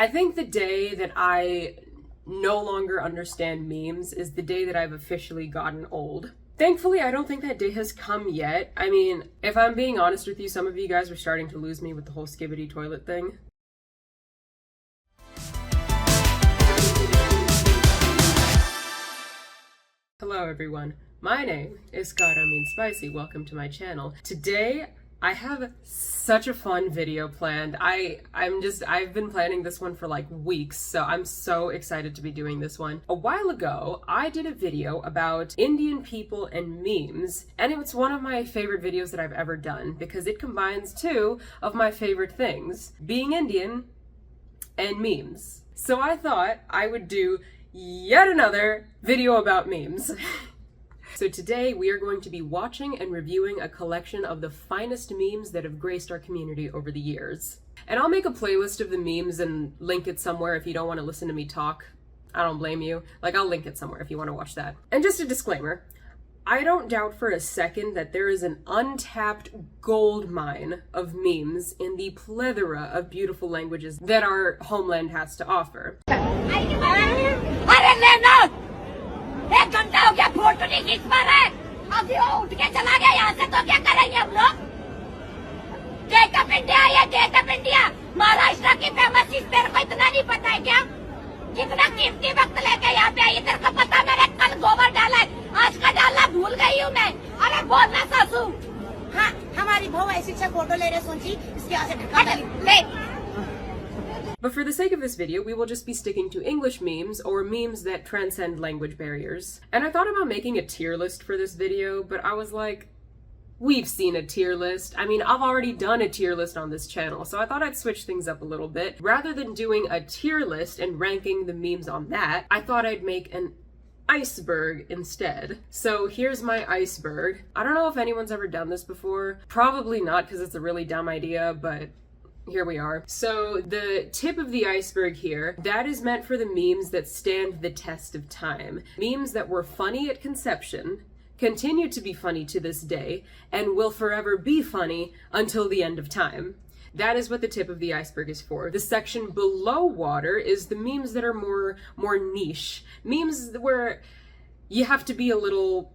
I think the day that I no longer understand memes is the day that I've officially gotten old. Thankfully, I don't think that day has come yet. I mean, if I'm being honest with you, some of you guys are starting to lose me with the whole skibbity toilet thing. Hello everyone, my name is Cara Means Spicy. Welcome to my channel. Today, I have such a fun video planned. I've been planning this one for like weeks, so I'm so excited to be doing this one. A while ago, I did a video about Indian people and memes, and it's one of my favorite videos that I've ever done because it combines two of my favorite things, being Indian and memes. So I thought I would do yet another video about memes. So today we are going to be watching and reviewing a collection of the finest memes that have graced our community over the years. And I'll make a playlist of the memes and link it somewhere if you don't want to listen to me talk. I don't blame you. Like, I'll link it somewhere if you want to watch that. And just a disclaimer, I don't doubt for a second that there is an untapped gold mine of memes in the plethora of beautiful languages that our homeland has to offer. एक घंटा हो गया photo नहीं खींच पा रहा है अभी वो उठ के चला गया यहाँ से तो क्या करेंगे हम लोग गेट ऑफ इंडिया ये गेट ऑफ इंडिया महाराष्ट्र की फेमस चीज तेरे को इतना नहीं पता है क्या कितना कीमती वक्त लेके यहाँ पे आई तेरे को पता मैंने कल गोबर डाला है आज का डालना भूल गई हूँ मैं अरे बोलना सासू हाँ हमारी बहू ऐसी अच्छा फोटो ले रहे सोची इसके यहाँ से ढका ले. But for the sake of this video, we will just be sticking to English memes, or memes that transcend language barriers. And I thought about making a tier list for this video, but I was like, we've seen a tier list. I mean, I've already done a tier list on this channel, so I thought I'd switch things up a little bit. Rather than doing a tier list and ranking the memes on that, I thought I'd make an iceberg instead. So here's my iceberg. I don't know if anyone's ever done this before. Probably not, because it's a really dumb idea, but here we are. So the tip of the iceberg here, that is meant for the memes that stand the test of time. Memes that were funny at conception, continue to be funny to this day, and will forever be funny until the end of time. That is what the tip of the iceberg is for. The section below water is the memes that are more niche. Memes where you have to be a little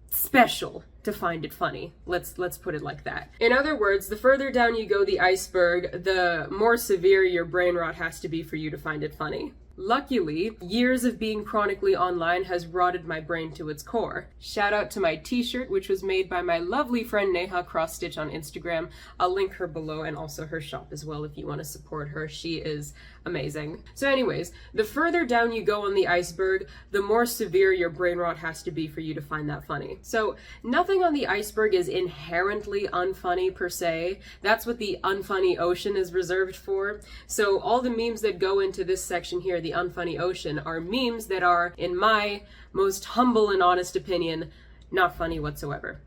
special to find it funny. Let's put it like that. In other words, the further down you go the iceberg, the more severe your brain rot has to be for you to find it funny. Luckily, years of being chronically online has rotted my brain to its core. Shout out to my t-shirt, which was made by my lovely friend Neha Cross Stitch on Instagram. I'll link her below and also her shop as well if you want to support her. She is amazing. So anyways, the further down you go on the iceberg, the more severe your brain rot has to be for you to find that funny. So nothing on the iceberg is inherently unfunny per se. That's what the unfunny ocean is reserved for. So all the memes that go into this section here, the unfunny ocean, are memes that are, in my most humble and honest opinion, not funny whatsoever.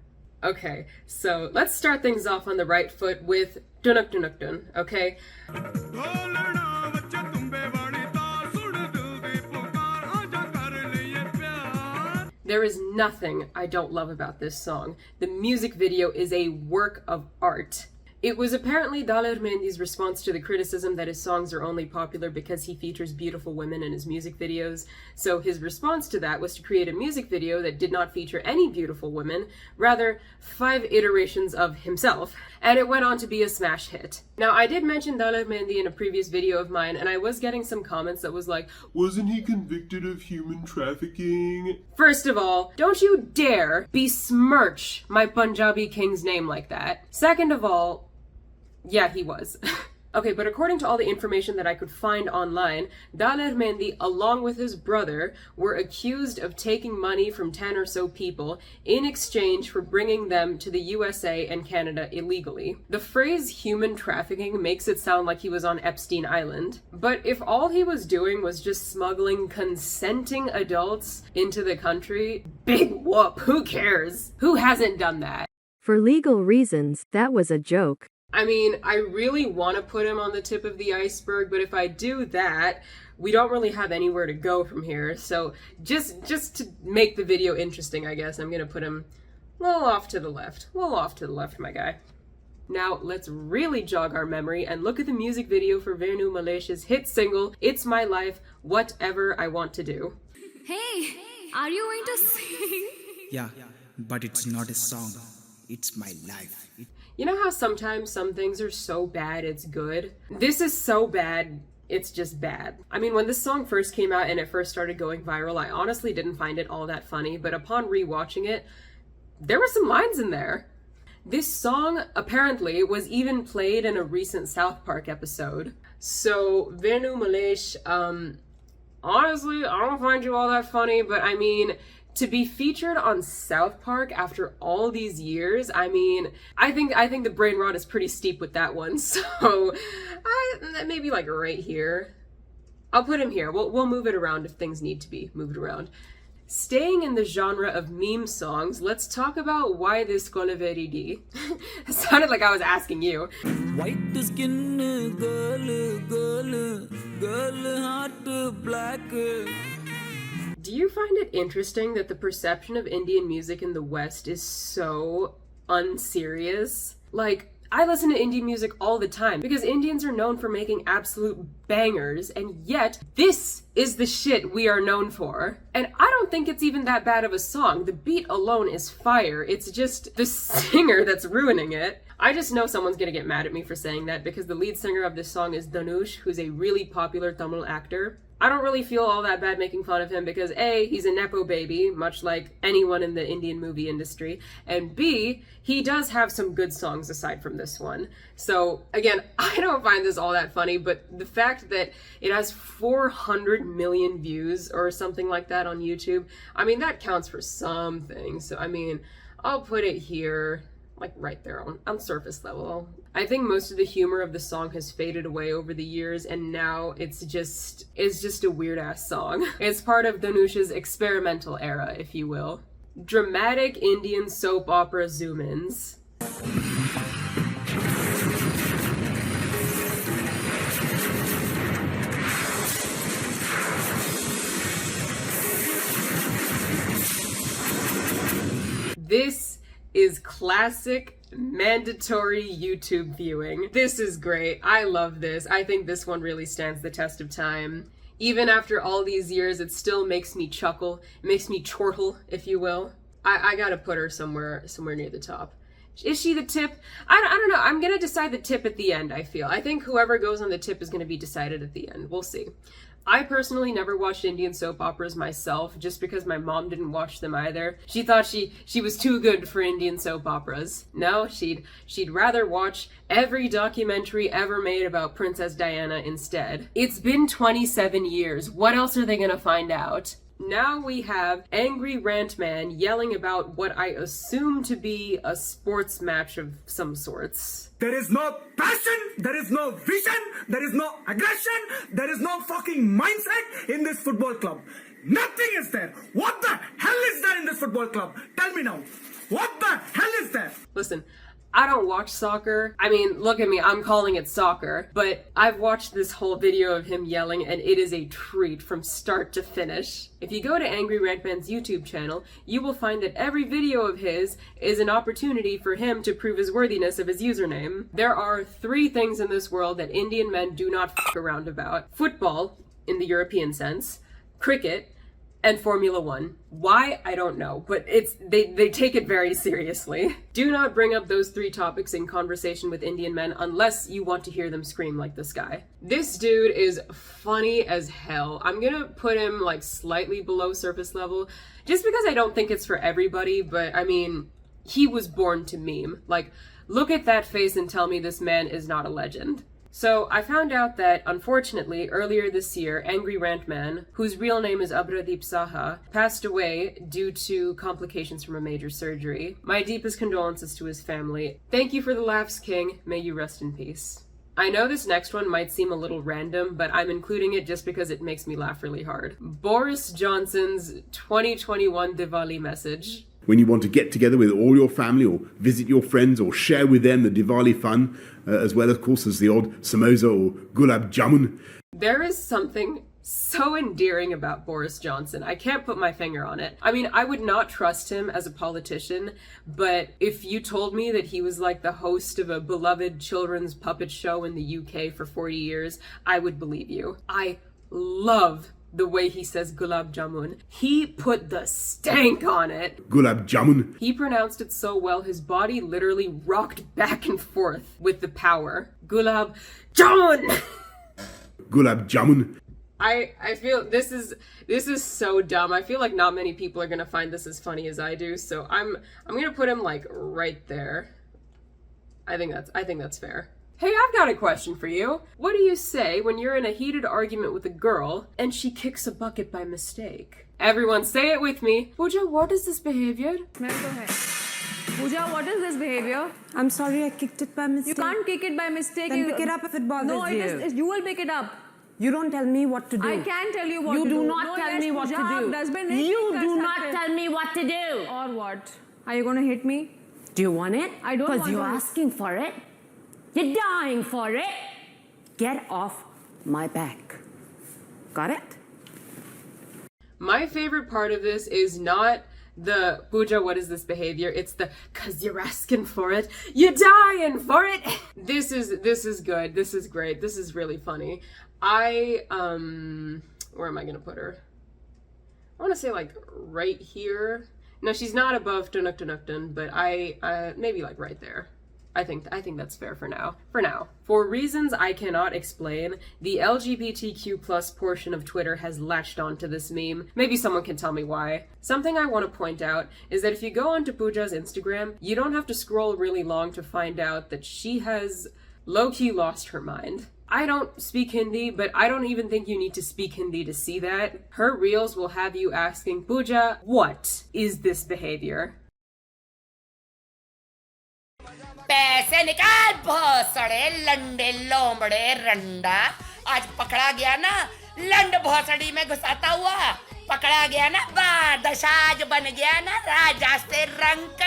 Okay, so let's start things off on the right foot with Dunuk Dunuk Dun, okay? There is nothing I don't love about this song. The music video is a work of art. It was apparently Daler Mendy's response to the criticism that his songs are only popular because he features beautiful women in his music videos. So his response to that was to create a music video that did not feature any beautiful women, rather 5 iterations of himself, and it went on to be a smash hit. Now, I did mention Daler Mendy in a previous video of mine, and I was getting some comments that was like, wasn't he convicted of human trafficking? First of all, don't you dare besmirch my Punjabi king's name like that. Second of all, yeah, he was. Okay, but according to all the information that I could find online, Daler Mendy, along with his brother, were accused of taking money from 10 or so people in exchange for bringing them to the USA and Canada illegally. The phrase human trafficking makes it sound like he was on Epstein Island. But if all he was doing was just smuggling consenting adults into the country, big whoop, who cares? Who hasn't done that? For legal reasons, that was a joke. I mean, I really want to put him on the tip of the iceberg, but if I do that, we don't really have anywhere to go from here. So just to make the video interesting, I guess, I'm going to put him a little off to the left. A little off to the left, my guy. Now, let's really jog our memory and look at the music video for Vernu Malesh's hit single, It's My Life, Whatever I Want to Do. Hey, are you going to sing? Yeah, but it's not a song. It's my life. You know how sometimes some things are so bad it's good? This is so bad, it's just bad. I mean, when this song first came out and it first started going viral, I honestly didn't find it all that funny, but upon rewatching it, there were some lines in there. This song, apparently, was even played in a recent South Park episode. So, Vernu Malesh, honestly, I don't find you all that funny, but I mean, to be featured on South Park after all these years, I mean, I think the brain rot is pretty steep with that one, so, maybe like right here. I'll put him here. We'll move it around if things need to be moved around. Staying in the genre of meme songs, let's talk about why this Kolaveridi. It sounded like I was asking you. White skin, girl, heart black. Do you find it interesting that the perception of Indian music in the West is so unserious? Like, I listen to Indian music all the time because Indians are known for making absolute bangers, and yet this is the shit we are known for. And I don't think it's even that bad of a song. The beat alone is fire. It's just the singer that's ruining it. I just know someone's gonna get mad at me for saying that because the lead singer of this song is Dhanush, who's a really popular Tamil actor. I don't really feel all that bad making fun of him because A, he's a Nepo baby, much like anyone in the Indian movie industry, and B, he does have some good songs aside from this one. So, again, I don't find this all that funny, but the fact that it has 400 million views or something like that on YouTube, I mean, that counts for something. So, I mean, I'll put it here, like right there on surface level. I think most of the humor of the song has faded away over the years, and now it's just a weird ass song. It's part of Dhanush's experimental era, if you will. Dramatic Indian soap opera zoom-ins. This is classic mandatory YouTube viewing. This is great. I love this. I think this one really stands the test of time. Even after all these years, it still makes me chuckle. It makes me chortle, if you will. I gotta put her somewhere near the top. Is she the tip? I don't know. I'm gonna decide the tip at the end, I feel. I think whoever goes on the tip is gonna be decided at the end. We'll see. I personally never watched Indian soap operas myself, just because my mom didn't watch them either. She thought she was too good for Indian soap operas. No, she'd rather watch every documentary ever made about Princess Diana instead. It's been 27 years. What else are they gonna find out? Now we have Angry Rant Man yelling about what I assume to be a sports match of some sorts. There is no passion, there is no vision, there is no aggression, there is no fucking mindset in this football club. Nothing is there. What the hell is there in this football club? Tell me now. What the hell is there? Listen, I don't watch soccer. I mean, look at me, I'm calling it soccer. But I've watched this whole video of him yelling, and it is a treat from start to finish. If you go to Angry Rant Man's YouTube channel, you will find that every video of his is an opportunity for him to prove his worthiness of his username. There are 3 things in this world that Indian men do not f**k around about. Football, in the European sense, cricket, and Formula 1. Why? I don't know, but they take it very seriously. Do not bring up those 3 topics in conversation with Indian men unless you want to hear them scream like this guy. This dude is funny as hell. I'm gonna put him like slightly below surface level, just because I don't think it's for everybody, but I mean, he was born to meme. Like, look at that face and tell me this man is not a legend. So, I found out that, unfortunately, earlier this year, Angry Rant Man, whose real name is Abhradeep Saha, passed away due to complications from a major surgery. My deepest condolences to his family. Thank you for the laughs, King. May you rest in peace. I know this next one might seem a little random, but I'm including it just because it makes me laugh really hard. Boris Johnson's 2021 Diwali message. When you want to get together with all your family or visit your friends or share with them the Diwali fun, as well, of course, as the odd samosa or gulab jamun. There is something so endearing about Boris Johnson. I can't put my finger on it. I mean, I would not trust him as a politician, but if you told me that he was like the host of a beloved children's puppet show in the UK for 40 years, I would believe you. I love the way he says gulab jamun. He put the stank on it. Gulab jamun. He pronounced it so well, his body literally rocked back and forth with the power. Gulab jamun! Gulab jamun. I feel this is so dumb. I feel like not many people are gonna find this as funny as I do, so I'm gonna put him like right there. I think that's fair. Hey, I've got a question for you. What do you say when you're in a heated argument with a girl and she kicks a bucket by mistake? Everyone say it with me. Puja, what is this behavior? Puja, what is this behavior? I'm sorry, I kicked it by mistake. You can't kick it by mistake. Then pick it up if it bothers you. You will pick it up. You don't tell me what to do. I can tell you what to do. You do not tell me what to do. You do not tell me what to do. Or what? Are you going to hit me? Do you want it? I don't want it. Because you're asking for it. You're dying for it. Get off my back. Got it? My favorite part of this is not the Puja, what is this behavior? It's the cause you're asking for it, you're dying for it. This is good. This is great. This is really funny. Where am I gonna put her? I want to say like right here. No, she's not above Tunuk Tunukdun, but maybe like right there. I think that's fair for now. For reasons I cannot explain, the LGBTQ plus portion of Twitter has latched onto this meme. Maybe someone can tell me why. Something I want to point out is that if you go onto Puja's Instagram, you don't have to scroll really long to find out that she has low-key lost her mind. I don't speak Hindi, but I don't even think you need to speak Hindi to see that. Her reels will have you asking, Puja, what is this behavior? पैसे निकाल भोसड़े लंडे लोमड़े रंडा आज पकड़ा गया ना लंड भोसड़ी में घुसाता हुआ पकड़ा गया ना बादशाह बन गया ना राजा से रंग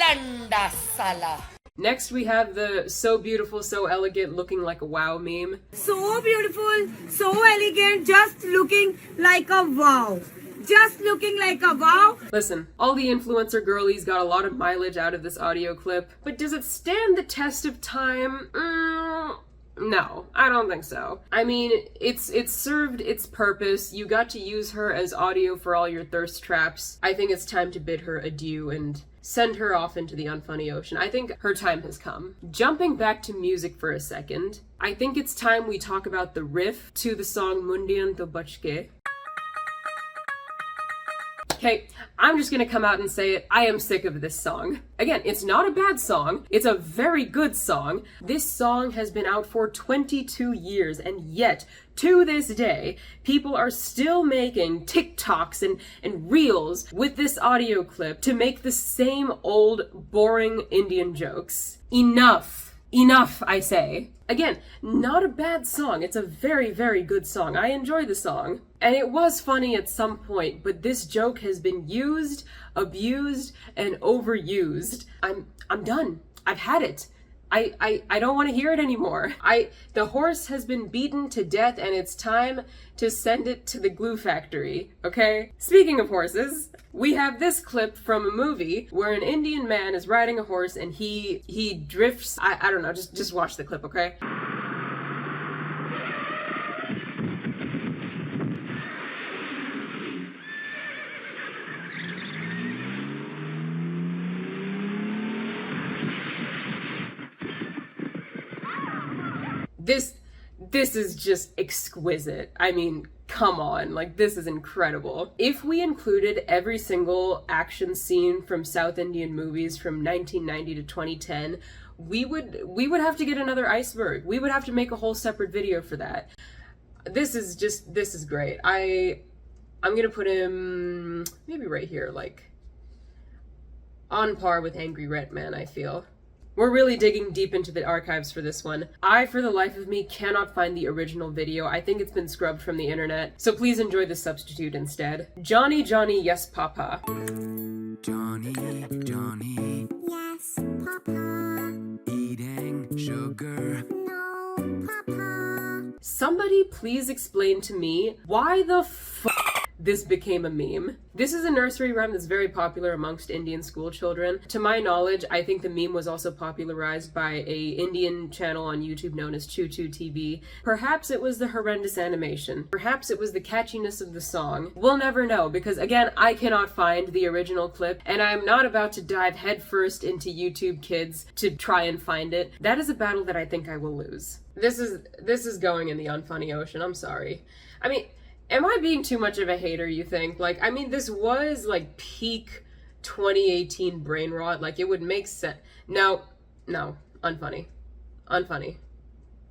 लंडा साला. Next we have the so beautiful, so elegant, looking like a wow meme. So beautiful, so elegant, just looking like a wow. Just looking like a wow. Listen, all the influencer girlies got a lot of mileage out of this audio clip, but does it stand the test of time? No, I don't think so. I mean, it's served its purpose. You got to use her as audio for all your thirst traps. I think it's time to bid her adieu and send her off into the unfunny ocean. I think her time has come. Jumping back to music for a second, I think it's time we talk about the riff to the song Mundian to Bachke. Okay, I'm just gonna come out and say it. I am sick of this song. Again, it's not a bad song. It's a very good song. This song has been out for 22 years, and yet, to this day, people are still making TikToks and reels with this audio clip to make the same old, boring Indian jokes. Enough. Enough, I say. Again, not a bad song. It's a very, very good song. I enjoy the song. And it was funny at some point, but this joke has been used, abused, and overused. I'm done. I've had it. I don't want to hear it anymore. The horse has been beaten to death and it's time to send it to the glue factory, okay? Speaking of horses, we have this clip from a movie where an Indian man is riding a horse and he drifts. I don't know, just watch the clip, okay? This is just exquisite. I mean, come on, like this is incredible. If we included every single action scene from South Indian movies from 1990 to 2010, we would have to get another iceberg. We would have to make a whole separate video for that. This is great. I'm gonna put him maybe right here, like on par with Angry Red Man, I feel. We're really digging deep into the archives for this one. I, for the life of me, cannot find the original video. I think it's been scrubbed from the internet, so please enjoy the substitute instead. Johnny, Johnny, yes, Papa. Johnny, Johnny. Yes, Papa. Eating sugar. No, Papa. Somebody please explain to me why the fuck this became a meme. This is a nursery rhyme that's very popular amongst Indian school children. To my knowledge, I think the meme was also popularized by a Indian channel on YouTube known as Choo Choo TV. Perhaps it was the horrendous animation. Perhaps it was the catchiness of the song. We'll never know because, again, I cannot find the original clip and I'm not about to dive headfirst into YouTube Kids to try and find it. That is a battle that I think I will lose. This is going in the unfunny ocean. I'm sorry. I mean, am I being too much of a hater, you think? Like, I mean, this was, like, peak 2018 brain rot. Like, it would make sense. No, unfunny. Unfunny.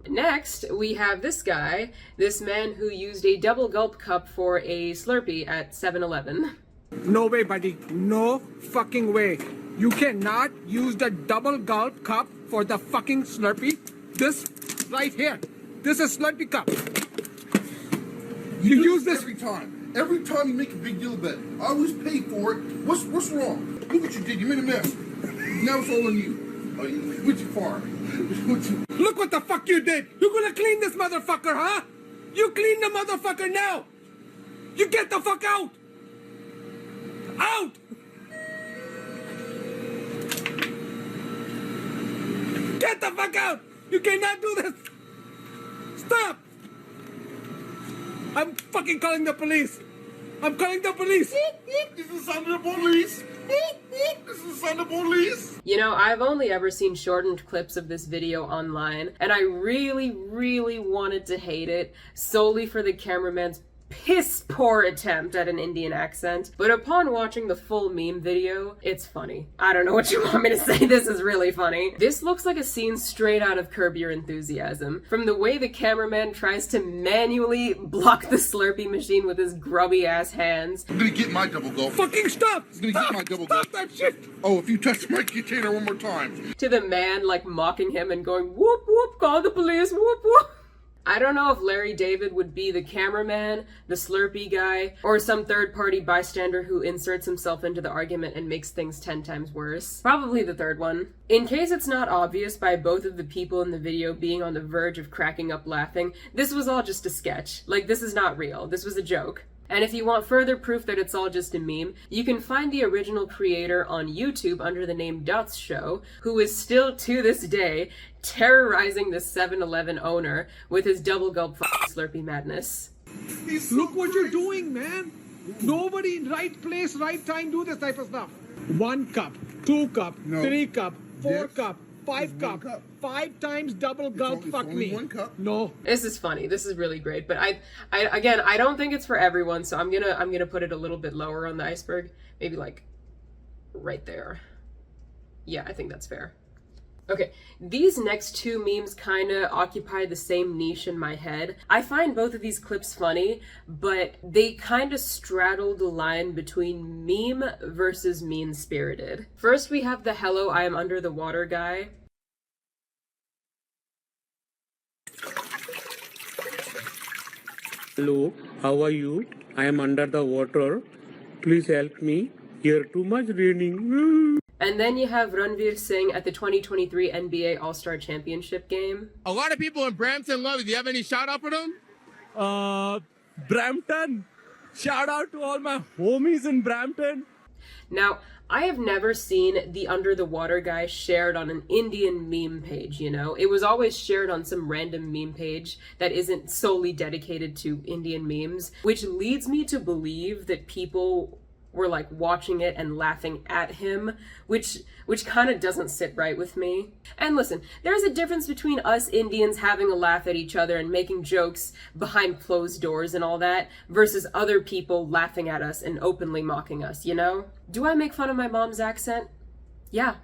Next, we have this guy, this man who used a double gulp cup for a Slurpee at 7-Eleven. No way, buddy. No fucking way. You cannot use the double gulp cup for the fucking Slurpee. This right here. This is Slurpee cup. You use this every time. Every time you make a big deal about it. I always pay for it. What's wrong? Look what you did. You made a mess. Now it's all on you. Oh, you went too far. Look what the fuck you did. You're gonna clean this motherfucker, huh? You clean the motherfucker now. You get the fuck out. Out. Get the fuck out. You cannot do this. Stop. I'm fucking calling the police. I'm calling the police. This is under the police. This is under the police. You know, I've only ever seen shortened clips of this video online, and I really, really wanted to hate it solely for the cameraman's piss poor attempt at an Indian accent, but upon watching the full meme video, it's funny. I don't know what you want me to say, this is really funny. This looks like a scene straight out of Curb Your Enthusiasm. From the way the cameraman tries to manually block the Slurpee machine with his grubby ass hands. I'm gonna get my double gulp. Fucking stop! I'm gonna get my double gulp. Stop that shit! Oh, if you touch my container one more time. To the man, like, mocking him and going, whoop whoop, call the police, whoop whoop. I don't know if Larry David would be the cameraman, the Slurpee guy, or some third-party bystander who inserts himself into the argument and makes things 10 times worse. Probably the third one. In case it's not obvious by both of the people in the video being on the verge of cracking up laughing, this was all just a sketch. Like, this is not real. This was a joke. And if you want further proof that it's all just a meme, you can find the original creator on YouTube under the name Dots Show, who is still to this day terrorizing the 7-Eleven owner with his double gulp Slurpee madness. Look what you're doing, man. Nobody in right place, right time do this type of stuff. 1 cup, 2 cup, 3 cup, 4 cup, 5 cup. 5 times double gulp, fuck me. 1 cup. No. This is funny. This is really great. But I don't think it's for everyone, so I'm gonna put it a little bit lower on the iceberg. Maybe like right there. Yeah, I think that's fair. Okay, these next two memes kind of occupy the same niche in my head. I find both of these clips funny, but they kind of straddle the line between meme versus mean-spirited. First, we have the hello, I am under the water guy. Hello, how are you? I am under the water. Please help me. Here too much raining. And then you have Ranveer sing at the 2023 NBA All-Star Championship game. A lot of people in Brampton love you. Do you have any shout out for them? Brampton. Shout out to all my homies in Brampton. Now, I have never seen the under the water guy shared on an Indian meme page, you know? It was always shared on some random meme page that isn't solely dedicated to Indian memes, which leads me to believe that people were like watching it and laughing at him, which kind of doesn't sit right with me. And listen, there's a difference between us Indians having a laugh at each other and making jokes behind closed doors and all that, versus other people laughing at us and openly mocking us, you know? Do I make fun of my mom's accent? Yeah.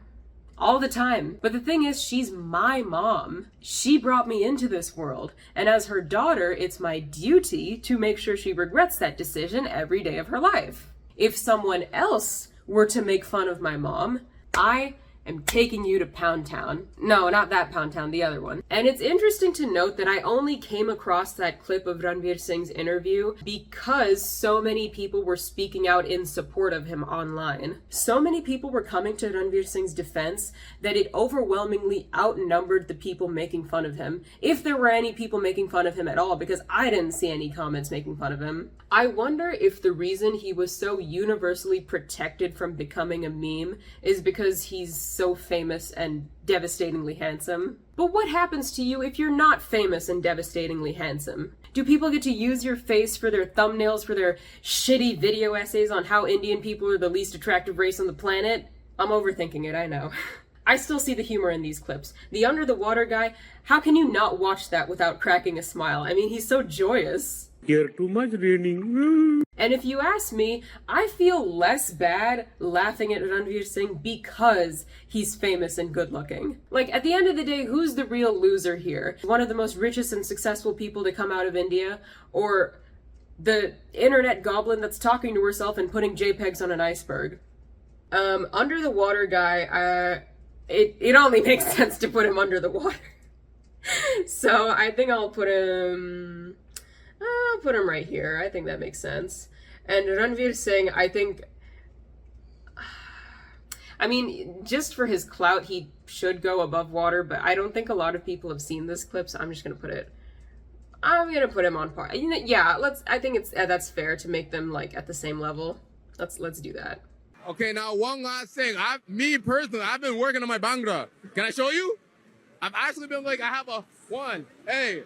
All the time. But the thing is, she's my mom. She brought me into this world. And as her daughter, it's my duty to make sure she regrets that decision every day of her life. If someone else were to make fun of my mom, I am taking you to Pound Town. No, not that Pound Town, the other one. And it's interesting to note that I only came across that clip of Ranveer Singh's interview because so many people were speaking out in support of him online. So many people were coming to Ranveer Singh's defense that it overwhelmingly outnumbered the people making fun of him, if there were any people making fun of him at all, because I didn't see any comments making fun of him. I wonder if the reason he was so universally protected from becoming a meme is because he's so famous and devastatingly handsome. But what happens to you if you're not famous and devastatingly handsome? Do people get to use your face for their thumbnails for their shitty video essays on how Indian people are the least attractive race on the planet? I'm overthinking it, I know. I still see the humor in these clips. The under the water guy, how can you not watch that without cracking a smile? I mean, he's so joyous. Here too much raining. And if you ask me, I feel less bad laughing at Ranveer Singh because he's famous and good looking. Like, at the end of the day, who's the real loser here? One of the most richest and successful people to come out of India, or the internet goblin that's talking to herself and putting JPEGs on an iceberg? Under the water guy, it only makes sense to put him under the water. So I think I'll put him right here. I think that makes sense. And Ranveer Singh, I mean, just for his clout, he should go above water, but I don't think a lot of people have seen this clip, so I'm just gonna put him on par. You know, yeah, I think that's fair to make them like at the same level. Let's do that. Okay, now one last thing. Me personally, I've been working on my Bhangra. Can I show you? I've actually been like, I have a one. Hey,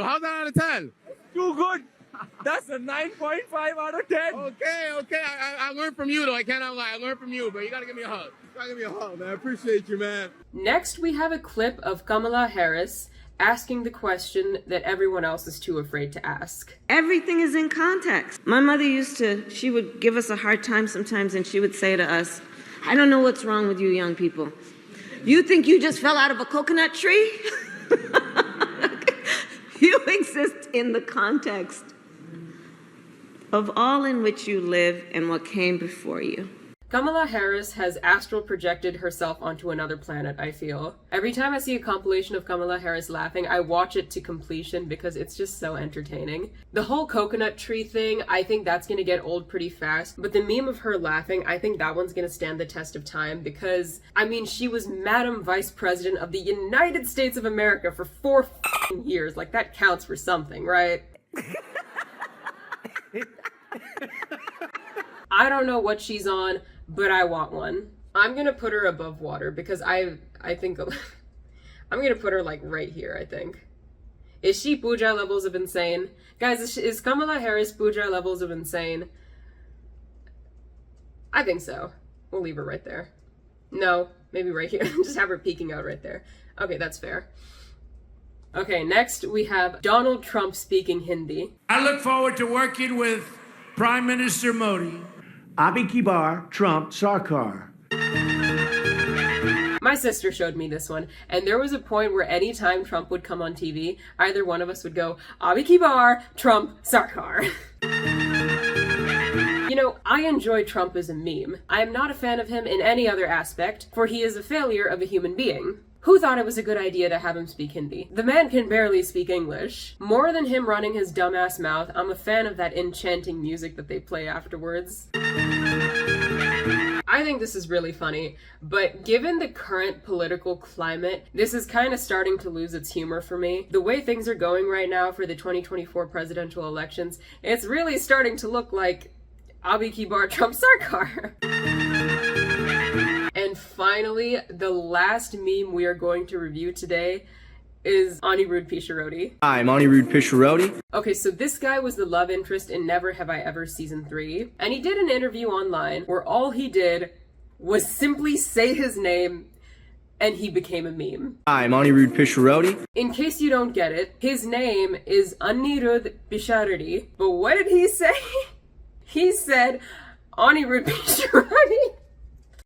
how's that out of 10? Too good. That's a 9.5 out of 10. Okay. I learned from you though. I cannot lie. I learned from you, but you gotta give me a hug. Man. I appreciate you, man. Next, we have a clip of Kamala Harris asking the question that everyone else is too afraid to ask. Everything is in context. My mother she would give us a hard time sometimes, and she would say to us, I don't know what's wrong with you young people. You think you just fell out of a coconut tree? You exist in the context of all in which you live and what came before you. Kamala Harris has astral projected herself onto another planet, I feel. Every time I see a compilation of Kamala Harris laughing, I watch it to completion because it's just so entertaining. The whole coconut tree thing, I think that's gonna get old pretty fast, but the meme of her laughing, I think that one's gonna stand the test of time because, I mean, she was Madam Vice President of the United States of America for 4 years. Like, that counts for something, right? I don't know what she's on, but I want one. I'm gonna put her above water because I think I'm gonna put her like right here, I think. Is she Puja levels of insane? Guys, is Kamala Harris Puja levels of insane? I think so. We'll leave her right there. No, maybe right here. Just have her peeking out right there. Okay, that's fair. Okay, next we have Donald Trump speaking Hindi. I look forward to working with Prime Minister Modi. Abhi ki bar, Trump Sarkar. My sister showed me this one, and there was a point where anytime Trump would come on TV, either one of us would go, Abhi ki bar, Trump Sarkar. You know, I enjoy Trump as a meme. I am not a fan of him in any other aspect, for he is a failure of a human being. Who thought it was a good idea to have him speak Hindi? The man can barely speak English. More than him running his dumbass mouth, I'm a fan of that enchanting music that they play afterwards. I think this is really funny, but given the current political climate, this is kind of starting to lose its humor for me. The way things are going right now for the 2024 presidential elections, it's really starting to look like Abhi ki bar Trump Sarkar. And finally, the last meme we are going to review today is Anirudh Pisharoti. I'm Anirudh Pisharoti. Okay, so this guy was the love interest in Never Have I Ever Season 3, and he did an interview online where all he did was simply say his name and he became a meme. I'm Anirudh Pisharoti. In case you don't get it, his name is Anirudh Pisharoti, but what did he say? He said Anirudh Pisharoti.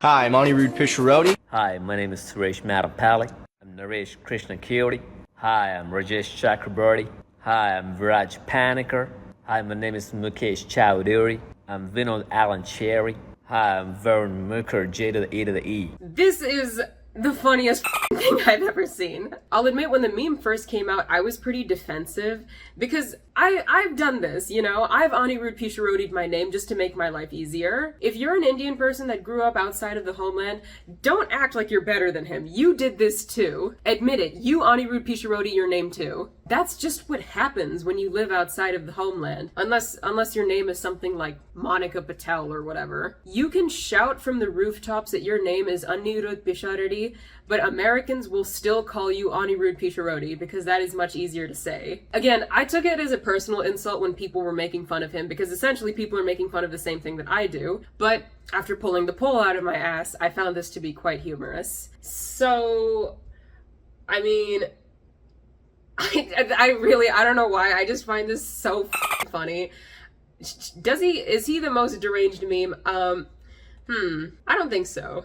Hi, I'm Anirudh Pisharoti. Hi, my name is Suresh Mattapalli. I'm Naresh Krishna Kiyoti. Hi, I'm Rajesh Chakraborty. Hi, I'm Viraj Panikar. Hi, my name is Mukesh Chowdhury. I'm Vinod Alan Cherry. Hi, I'm Vern Mooker, J to the E to the E. This is the funniest thing I've ever seen. I'll admit, when the meme first came out, I was pretty defensive because I've done this, you know? I've Anirudh Pisharodi'd my name just to make my life easier. If you're an Indian person that grew up outside of the homeland, don't act like you're better than him. You did this too. Admit it. You Anirudh Pisharodi your name too. That's just what happens when you live outside of the homeland. Unless your name is something like Monica Patel or whatever. You can shout from the rooftops that your name is Anirudh Pisharodi, but Americans will still call you Anirudh Pisharodi because that is much easier to say. Again, I took it as a personal insult when people were making fun of him because essentially people are making fun of the same thing that I do, but after pulling the poll out of my ass, I found this to be quite humorous. So, I mean, I don't know why, I just find this so funny. Is he the most deranged meme? I don't think so.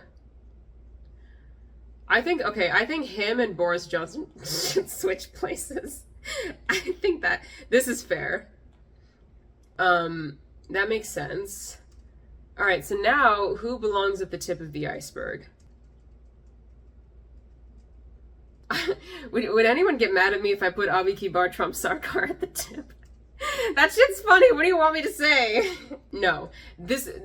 I think him and Boris Johnson should switch places. I think that this is fair. That makes sense. All right, so now who belongs at the tip of the iceberg? Would anyone get mad at me if I put Abi Kibar Trump Sarkar at the tip? That shit's funny. What do you want me to say? No,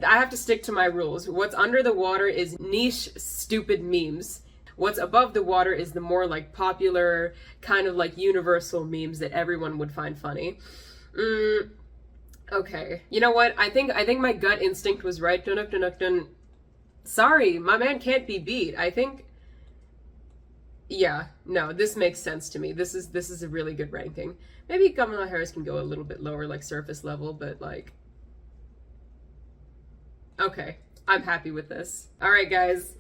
I have to stick to my rules. What's under the water is niche, stupid memes. What's above the water is the more like popular, kind of like universal memes that everyone would find funny. Okay. You know what? I think my gut instinct was right. Sorry, my man can't be beat. Yeah, no, this makes sense to me. This is a really good ranking. Maybe Kamala Harris can go a little bit lower, like surface level, but like, okay, I'm happy with this. All right, guys.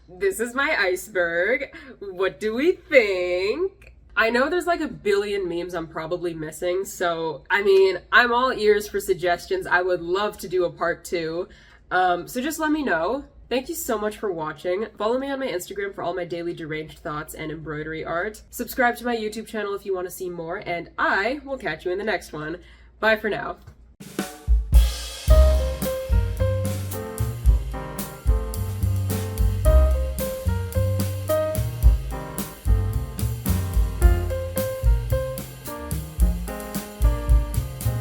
This is my iceberg. What do we think? I know there's like a billion memes I'm probably missing, so I mean, I'm all ears for suggestions. I would love to do a part 2. So just let me know. Thank you so much for watching. Follow me on my Instagram for all my daily deranged thoughts and embroidery art. Subscribe to my YouTube channel if you want to see more, and I will catch you in the next one. Bye for now.